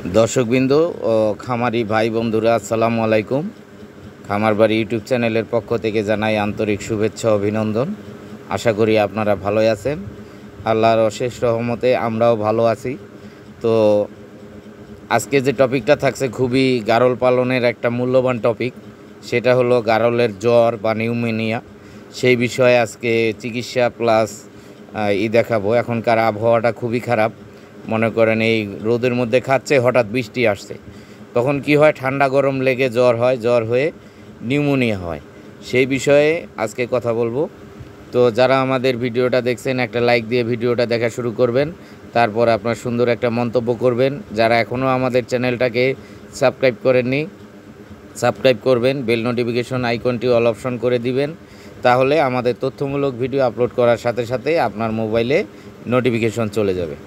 দর্শকবৃন্দ ও খামারি ভাই বন্ধুরা, আসসালামু আলাইকুম। খামারবাড়ি ইউটিউব চ্যানেলের পক্ষ থেকে জানাই আন্তরিক শুভেচ্ছা অভিনন্দন। আশা করি আপনারা ভালোই আছেন। আল্লাহর অশেষ রহমতে আমরাও ভালো আছি। তো আজকে যে টপিকটা থাকছে খুবই গারল পালনের একটা মূল্যবান টপিক, সেটা হলো গারলের জ্বর বা নিউমোনিয়া। সেই বিষয়ে আজকে চিকিৎসা প্লাস দেখাবো। এখনকার আবহাওয়াটা খুবই খারাপ। মনে করেন এই রোদের মধ্যে খাচ্ছে, হঠাৎ বৃষ্টি আসছে, তখন কি হয়, ঠান্ডা গরম লেগে জ্বর হয়, জ্বর হয়ে নিউমোনিয়া হয়। সেই বিষয়ে আজকে কথা বলবো। তো যারা আমাদের ভিডিওটা দেখছেন, একটা লাইক দিয়ে ভিডিওটা দেখা শুরু করবেন। তারপর আপনার সুন্দর একটা মন্তব্য করবেন। যারা এখনও আমাদের চ্যানেলটাকে সাবস্ক্রাইব করেননি, সাবস্ক্রাইব করবেন, বেল নোটিফিকেশন আইকনটি অল অপশন করে দিবেন। তাহলে আমাদের তথ্যমূলক ভিডিও আপলোড করার সাথে সাথে আপনার মোবাইলে নোটিফিকেশন চলে যাবে।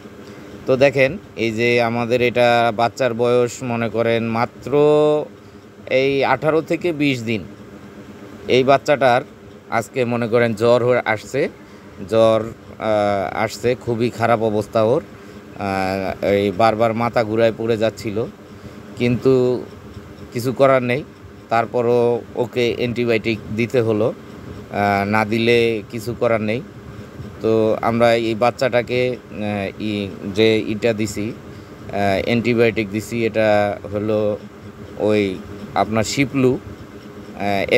তো দেখেন, এই যে আমাদের এটা বাচ্চার বয়স মনে করেন মাত্র এই 18 থেকে 20 দিন। এই বাচ্চাটার আজকে মনে করেন জ্বর আসছে, জ্বর আসছে, খুবই খারাপ অবস্থা ওর। এই বারবার মাথা ঘুরায় পড়ে যাচ্ছিল, কিন্তু কিছু করার নেই। তারপরও ওকে অ্যান্টিবায়োটিক দিতে হলো, না দিলে কিছু করার নেই। তো আমরা এই বাচ্চাটাকে যে ইটা দিছি, অ্যান্টিবায়োটিক দিছি, এটা হলো ওই আপনার শিপলু,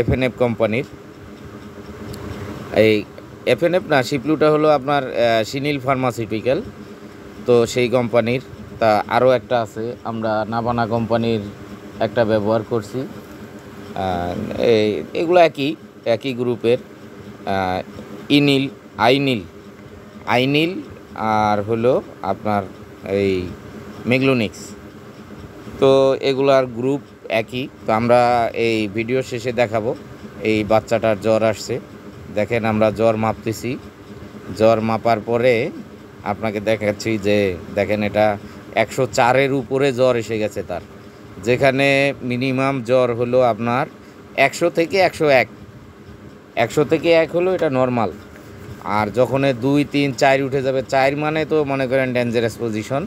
এফএনএফ কোম্পানির। এই এফএনএফ না, শিপলুটা হলো আপনার সিনিল ফার্মাসিউটিক্যাল। তো সেই কোম্পানির। তা আরও একটা আছে, আমরা নাবানা কোম্পানির একটা ব্যবহার করছি। এগুলো একই গ্রুপের। ইনিল, আইনিল, আইনিল আর হলো আপনার এই মেগলোনিক্স। তো এগুলার গ্রুপ একই। তো আমরা এই ভিডিও শেষে দেখাবো এই বাচ্চাটার জ্বর আসছে। দেখেন, আমরা জ্বর মাপতেছি। জ্বর মাপার পরে আপনাকে দেখাচ্ছি যে দেখেন, এটা 104-এর উপরে জ্বর এসে গেছে তার। যেখানে মিনিমাম জ্বর হলো আপনার 100 থেকে 101। 100 থেকে 1 হলো এটা নর্মাল। আর যখন 2, 3, 4 উঠে যাবে, 4 মানে তো মনে করেন ডেঞ্জারাস পজিশন।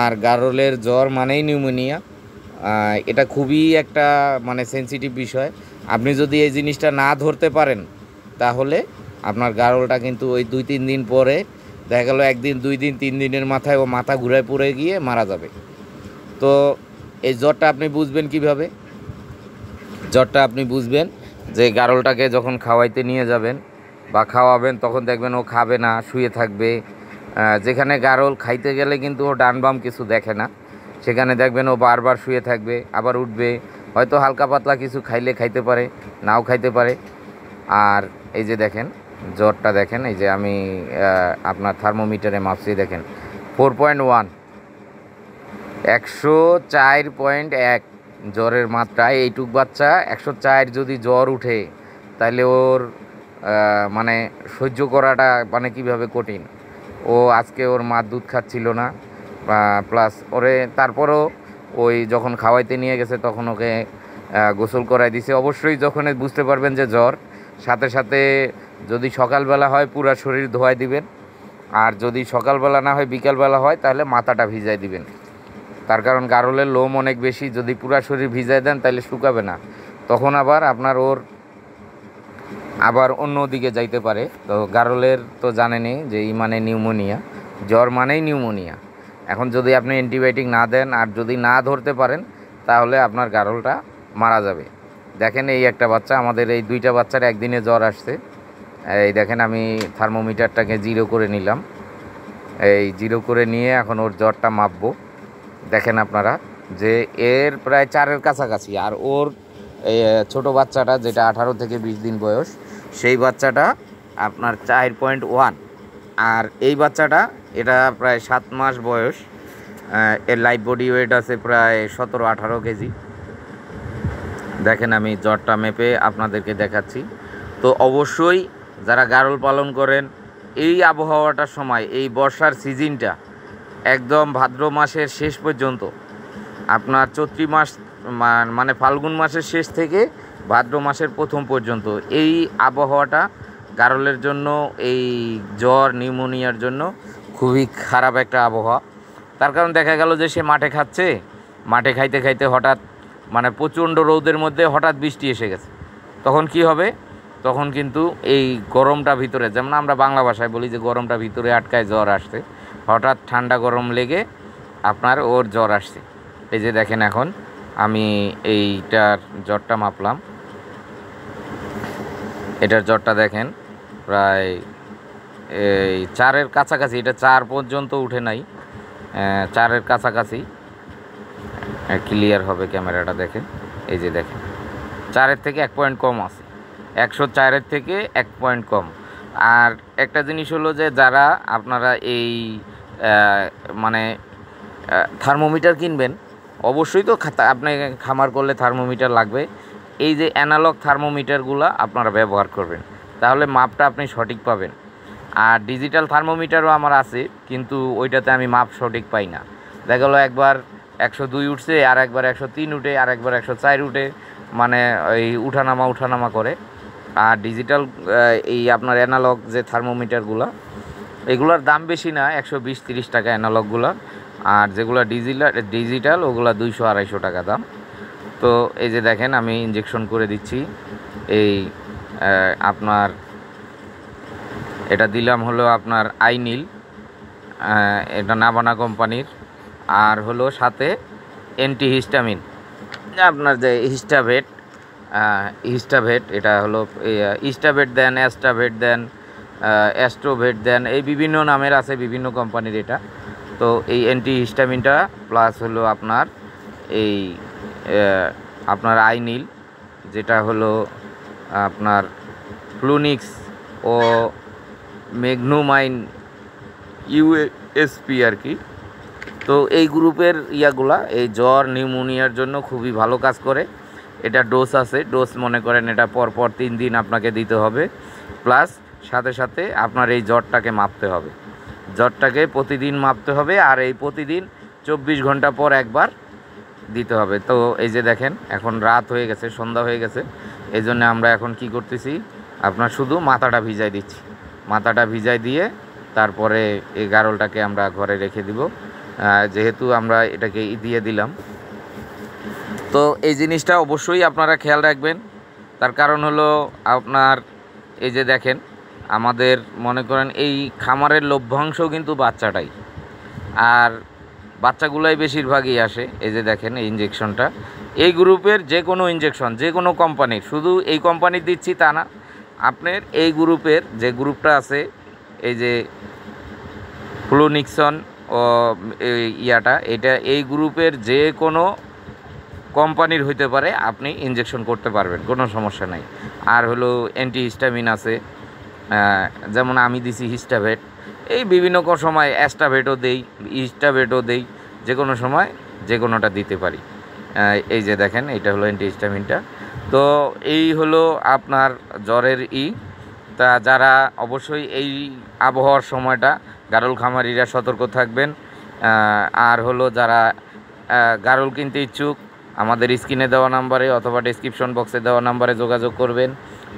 আর গারলের জ্বর মানেই নিউমোনিয়া। এটা খুবই একটা মানে সেন্সিটিভ বিষয়। আপনি যদি এই জিনিসটা না ধরতে পারেন, তাহলে আপনার গারলটা কিন্তু ওই 2-3 দিন পরে দেখা গেল 1 দিন, 2 দিন, 3 দিনের মাথায় ও মাথা ঘুরায় পড়ে গিয়ে মারা যাবে। তো এই জ্বরটা আপনি বুঝবেন কিভাবে? জ্বরটা আপনি বুঝবেন যে গারলটাকে যখন খাওয়াইতে নিয়ে যাবেন বা খাওয়াবেন, তখন দেখবেন ও খাবে না, শুয়ে থাকবে। যেখানে গারল খাইতে গেলে কিন্তু ও ডান বাম কিছু দেখে না, সেখানে দেখবেন ও বারবার শুয়ে থাকবে, আবার উঠবে। হয়তো হালকা পাতলা কিছু খাইলে খাইতে পারে, নাও খাইতে পারে। আর এই যে দেখেন জ্বরটা, দেখেন এই যে আমি আপনার থার্মোমিটারে মাপছি, দেখেন 4.1, 104.1 জ্বরের মাত্রা। এইটুক বাচ্চা 104 যদি জ্বর উঠে, তাহলে ওর মানে সহ্য করাটা মানে কীভাবে কঠিন। ও আজকে ওর মা দুধ খাচ্ছিল না, প্লাস ওরে তারপরও ওই যখন খাওয়াইতে নিয়ে গেছে তখন ওকে গোসল করাই দিছে। অবশ্যই যখন বুঝতে পারবেন যে জ্বর, সাথে সাথে যদি সকালবেলা হয় পুরা শরীর ধোয়াই দিবেন, আর যদি সকালবেলা না হয় বিকালবেলা হয় তাহলে মাথাটা ভিজাই দিবেন। তার কারণ গারলের লোম অনেক বেশি, যদি পুরা শরীর ভিজাই দেন তাহলে শুকাবে না, তখন আবার আপনার ওর আবার অন্য দিকে যাইতে পারে। তো গারলের তো জানেনই যে মানে নিউমোনিয়া, জ্বর মানেই নিউমোনিয়া। এখন যদি আপনি অ্যান্টিবায়োটিক না দেন আর যদি না ধরতে পারেন, তাহলে আপনার গারলটা মারা যাবে। দেখেন, এই একটা বাচ্চা, আমাদের এই 2টা বাচ্চার একদিনে জ্বর আসছে। এই দেখেন, আমি থার্মোমিটারটাকে 0 করে নিলাম। এই 0 করে নিয়ে এখন ওর জ্বরটা মাপবো। দেখেন আপনারা যে এর প্রায় 4-এর কাছাকাছি। আর ওর ছোটো বাচ্চাটা যেটা 18 থেকে 20 দিন বয়স, সেই বাচ্চাটা আপনার 4.1। আর এই বাচ্চাটা এটা প্রায় 7 মাস বয়স। এর লাইভ বডি ওয়েট আছে প্রায় 17-18 কেজি। দেখেন, আমি জ্বরটা মেপে আপনাদেরকে দেখাচ্ছি। তো অবশ্যই যারা গারল পালন করেন, এই আবহাওয়াটার সময়, এই বর্ষার সিজনটা একদম ভাদ্র মাসের শেষ পর্যন্ত, আপনার চৈত্র মাস মানে ফাল্গুন মাসের শেষ থেকে ভাদ্র মাসের প্রথম পর্যন্ত, এই আবহাওয়াটা গারলের জন্য, এই জ্বর নিউমোনিয়ার জন্য খুবই খারাপ একটা আবহাওয়া। তার কারণ দেখা গেল যে সে মাঠে খাচ্ছে, মাঠে খাইতে খাইতে হঠাৎ মানে প্রচণ্ড রৌদের মধ্যে হঠাৎ বৃষ্টি এসে গেছে, তখন কি হবে? তখন কিন্তু এই গরমটা ভিতরে, যেমন আমরা বাংলা ভাষায় বলি যে গরমটা ভিতরে আটকায় জ্বর আসছে, হঠাৎ ঠান্ডা গরম লেগে আপনার ওর জ্বর আসছে। এই যে দেখেন এখন আমি এইটার জ্বরটা মাপলাম, এটার জ্বরটা দেখেন প্রায় এই 4-এর কাছাকাছি, এটা 4 পর্যন্ত উঠে নাই, 4-এর কাছাকাছি। ক্লিয়ার হবে ক্যামেরাটা দেখেন, এই যে দেখেন 4-এর থেকে 1 পয়েন্ট কম আছে, 104-এর থেকে 1 পয়েন্ট কম। আর একটা জিনিস হলো যে যারা আপনারা এই মানে থার্মোমিটার কিনবেন, অবশ্যই তো আপনি খামার করলে থার্মোমিটার লাগবে। এই যে অ্যানালগ থার্মোমিটারগুলো আপনারা ব্যবহার করবেন, তাহলে মাপটা আপনি সঠিক পাবেন। আর ডিজিটাল থার্মোমিটারও আমার আছে, কিন্তু ওইটাতে আমি মাপ সঠিক পাই না। দেখা গেলো একবার 102 উঠছে, আর একবার 103 উঠে, আর একবার 104 উঠে, মানে এই উঠানামা করে। আর ডিজিটাল এই আপনার অ্যানালগ যে থার্মোমিটারগুলো, এগুলোর দাম বেশি না, 120-30 টাকা অ্যানালগগুলো। আর যেগুলো ডিজিটাল ওগুলো 200-250 টাকা দাম। তো এই যে দেখেন আমি ইনজেকশন করে দিচ্ছি। এই আপনার এটা দিলাম হলো আপনার আইনিল, এটা নাবানা কোম্পানির। আর হলো সাথে অ্যান্টিহিস্টামিন, আপনার যে হিস্টাভেট, এটা হলো হিস্টাভেট দেন, অ্যাস্টাভেট দেন, অ্যাস্ট্রোভেট দেন, এই বিভিন্ন নামের আছে, বিভিন্ন কোম্পানির এটা। তো এই অ্যান্টিহিস্টামিনটা প্লাস হলো আপনার এই আপনার আইনিল, যেটা হলো আপনার ফ্লুনিক্স ও ম্যাগনোমাইন ইউএসপি আর কি। তো এই গ্রুপের ইয়াগুলা এই জ্বর নিউমোনিয়ার জন্য খুবই ভালো কাজ করে। এটা ডোজ আছে, ডোজ মনে করেন এটা পরপর 3 দিন আপনাকে দিতে হবে, প্লাস সাথে সাথে আপনার এই জ্বরটাকে মাপতে হবে, জ্বরটাকে প্রতিদিন মাপতে হবে। আর এই প্রতিদিন 24 ঘন্টা পর একবার দিতে হবে। তো এই যে দেখেন এখন রাত হয়ে গেছে, সন্ধ্যা হয়ে গেছে, এই জন্য আমরা এখন কি করতেছি, আপনার শুধু মাথাটা ভিজাই দিচ্ছি। মাথাটা ভিজাই দিয়ে তারপরে এই গারলটাকে আমরা ঘরে রেখে দিব, যেহেতু আমরা এটাকে দিয়ে দিলাম। তো এই জিনিসটা অবশ্যই আপনারা খেয়াল রাখবেন। তার কারণ হলো আপনার এই যে দেখেন আমাদের মনে করেন এই খামারের লভ্যাংশ কিন্তু বাচ্চাটাই, আর বাচ্চাগুলাই বেশিরভাগই আসে। এই যে দেখেন এই ইঞ্জেকশনটা, এই গ্রুপের যে কোনো ইঞ্জেকশন, যে কোনো কোম্পানির, শুধু এই কোম্পানির দিচ্ছি তা না, আপনার এই গ্রুপের যে গ্রুপটা আছে, এই যে ফ্লুনিক্সন ও ইয়াটা, এটা এই গ্রুপের যে কোনো কোম্পানির হইতে পারে, আপনি ইনজেকশন করতে পারবেন, কোনো সমস্যা নাই। আর হলো অ্যান্টিহিস্টামিন আছে, যেমন আমি দিছি হিস্টাভেট, এই বিভিন্ন সময় অ্যাস্টাভেটও দেই, হিস্টাভেটও দেই, যে কোনো সময় যে কোনোটা দিতে পারি। এই যে দেখেন এইটা হলো অ্যান্টিহিস্টামিনটা। তো এই হলো আপনার জ্বরের তা যারা অবশ্যই এই আবহাওয়ার সময়টা গারল খামারিরা সতর্ক থাকবেন। আর হলো যারা গারল কিনতে ইচ্ছুক, আমাদের স্ক্রিনে দেওয়া নাম্বারে অথবা ডেসক্রিপশন বক্সে দেওয়া নাম্বারে যোগাযোগ করবেন,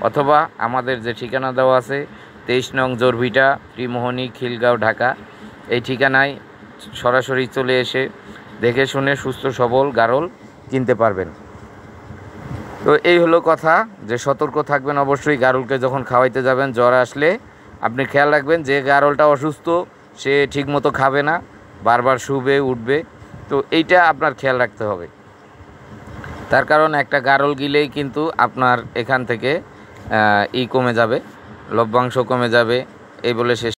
অথবা আমাদের যে ঠিকানা দেওয়া আছে 23 নং জোরভিটা, ত্রিমোহনী, খিলগাঁও, ঢাকা, এই ঠিকানায় সরাসরি চলে এসে দেখে শুনে সুস্থ সবল গারল কিনতে পারবেন। তো এই হলো কথা, যে সতর্ক থাকবেন অবশ্যই। গারলকে যখন খাওয়াইতে যাবেন, জ্বর আসলে আপনি খেয়াল রাখবেন যে গারলটা অসুস্থ, সে ঠিকমতো খাবে না, বারবার শুবে উঠবে। তো এইটা আপনার খেয়াল রাখতে হবে। তার কারণ একটা গারল গিলেই কিন্তু আপনার এখান থেকে কমে যাবে, লভ্যাংশ কমে যাবে, এই বলে শেষ।